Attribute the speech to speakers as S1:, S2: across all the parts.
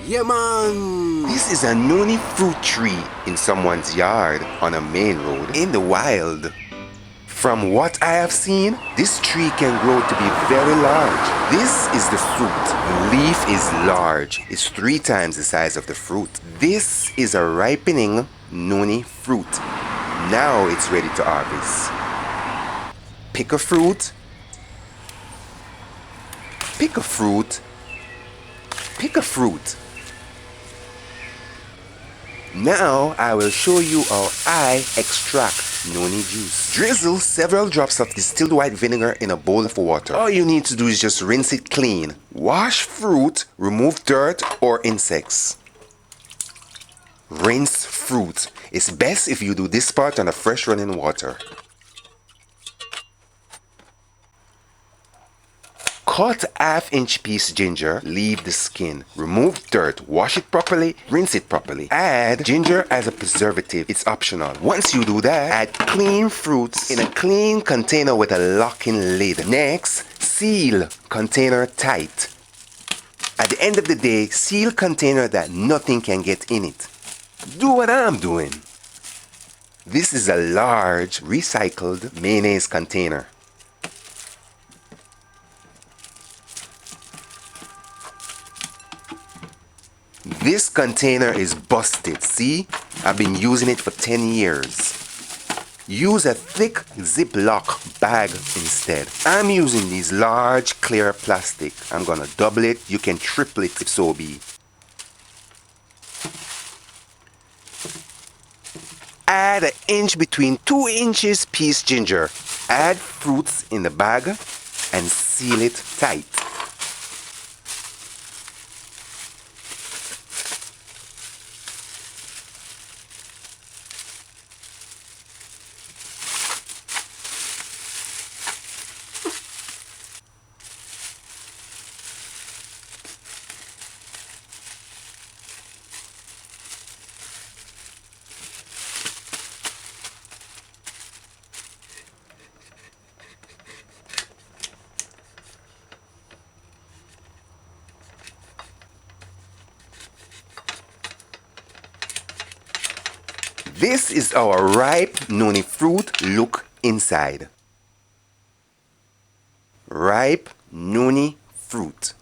S1: Yeah, man!
S2: This is a noni fruit tree in someone's yard on a main road in the wild. From what I have seen, this tree can grow to be very large. This is the fruit. The leaf is large. It's 3 times the size of the fruit. This is a ripening noni fruit. Now it's ready to harvest. Pick a fruit. Pick a fruit. Pick a fruit. Now I will show you how I extract noni juice. Drizzle several drops of distilled white vinegar in a bowl of water. All you need to do is just rinse it clean. Wash fruit, remove dirt or insects. Rinse fruit. It's best if you do this part on a fresh running water. Cut ½ piece ginger, leave the skin. Remove dirt, wash it properly, rinse it properly. Add ginger as a preservative, it's optional. Once you do that, add clean fruits in a clean container with a locking lid. Next, seal container tight. At the end of the day, seal container that nothing can get in it. Do what I'm doing. This is a large recycled mayonnaise container. This container is busted. See? I've been using it for 10 years. Use a thick Ziploc bag instead. I'm using these large clear plastic. I'm gonna double it. You can triple it if so be. Add an inch between 2 inches piece ginger. Add fruits in the bag and seal it tight. This is our ripe noni fruit look inside. Ripe noni fruit.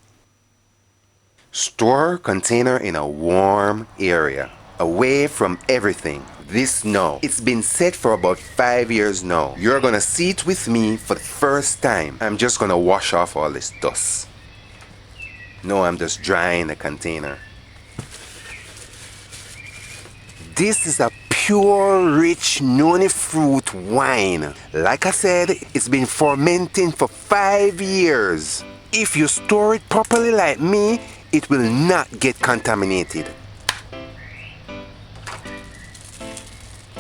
S2: Store container in a warm area, away from everything. This now, it's been set for about 5 years now. You're gonna see it with me for the first time. I'm just gonna wash off all this dust. No, I'm just drying the container. This is a pure, rich noni fruit wine. Like I said, it's been fermenting for 5 years. If you store it properly like me, it will not get contaminated.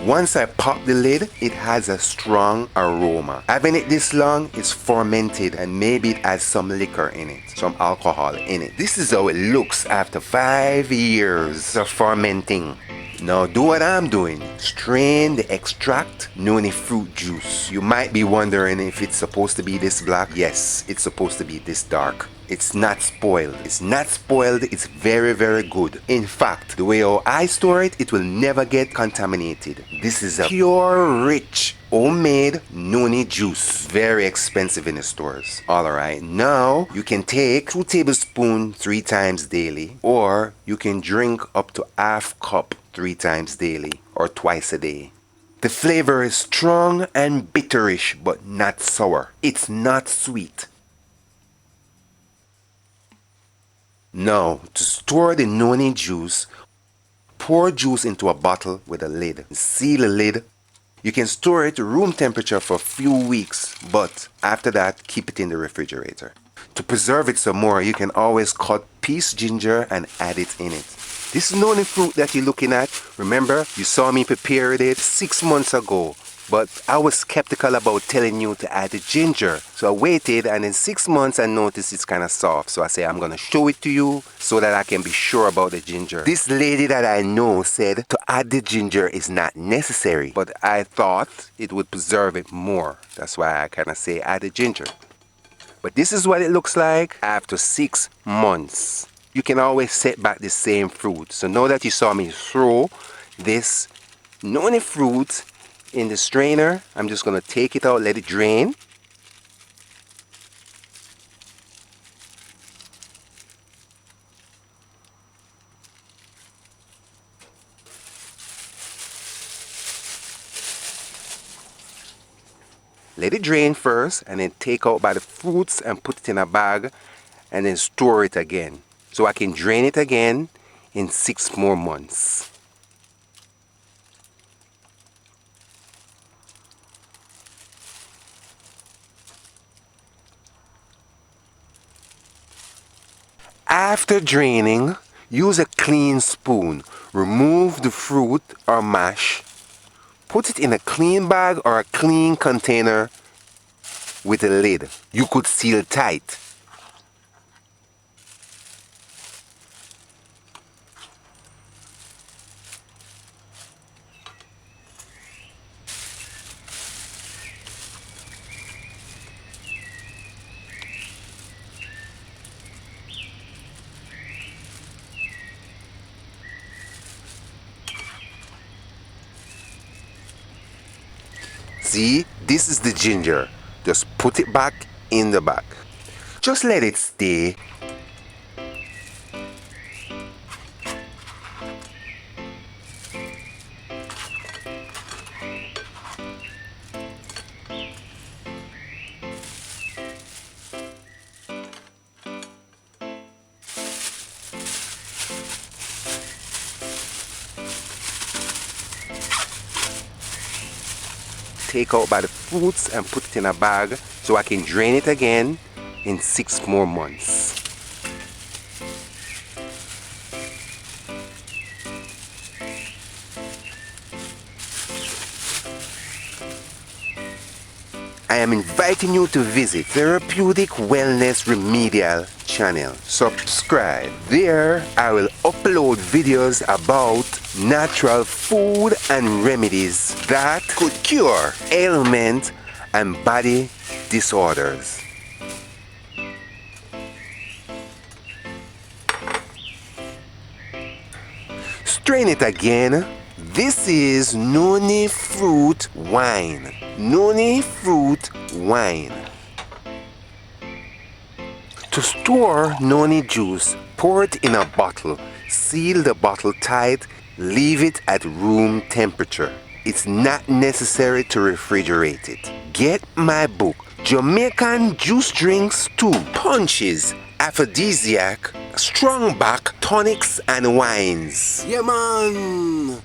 S2: Once I pop the lid, it has a strong aroma. Having it this long, it's fermented and maybe it has some liquor in it, some alcohol in it. This is how it looks after 5 years of fermenting. Now do what I'm doing. Strain the extract noni fruit juice. You might be wondering if it's supposed to be this black. Yes, it's supposed to be this dark. It's not spoiled. It's not spoiled. It's very, very good. In fact, the way how I store it, it will never get contaminated. This is a pure, rich, homemade noni juice. Very expensive in the stores. Alright, now you can take 2 tablespoons 3 times daily, or you can drink up to ½ cup 3 times daily, or twice a day. The flavor is strong and bitterish, but not sour. It's not sweet. Now, to store the noni juice, pour juice into a bottle with a lid. Seal the lid. You can store it room temperature for a few weeks, but after that, keep it in the refrigerator. To preserve it some more, you can always cut piece ginger and add it in it. This noni fruit that you're looking at, remember, you saw me prepare it 6 months ago. But I was skeptical about telling you to add the ginger. So I waited, and in 6 months I noticed it's kind of soft. So I say I'm going to show it to you so that I can be sure about the ginger. This lady that I know said to add the ginger is not necessary. But I thought it would preserve it more. That's why I kind of say add the ginger. But this is what it looks like after 6 months. you can always set back the same fruit. So now that you saw me throw this noni fruit in the strainer, I'm just going to take it out, let it drain. Let it drain first and then take out by the fruits and put it in a bag and then store it again. So I can drain it again in 6 more months. After draining, use a clean spoon. Remove the fruit or mash. Put it in a clean bag or a clean container with a lid. You could seal tight. See, this is the ginger. Just put it back in the bag. Just let it stay. Take out by the fruits and put it in a bag so I can drain it again in 6 more months. I am inviting you to visit Therapeutic Wellness Remedial channel. Subscribe. There I will upload videos about natural food and remedies that could cure ailments and body disorders. Strain it again. This is NONI Fruit Wine. NONI Fruit Wine. To store noni juice, pour it in a bottle. Seal the bottle tight. Leave it at room temperature. It's not necessary to refrigerate it. Get my book, Jamaican Juice Drinks 2, Punches, Aphrodisiac, Strong Back, Tonics and Wines. Yeah man!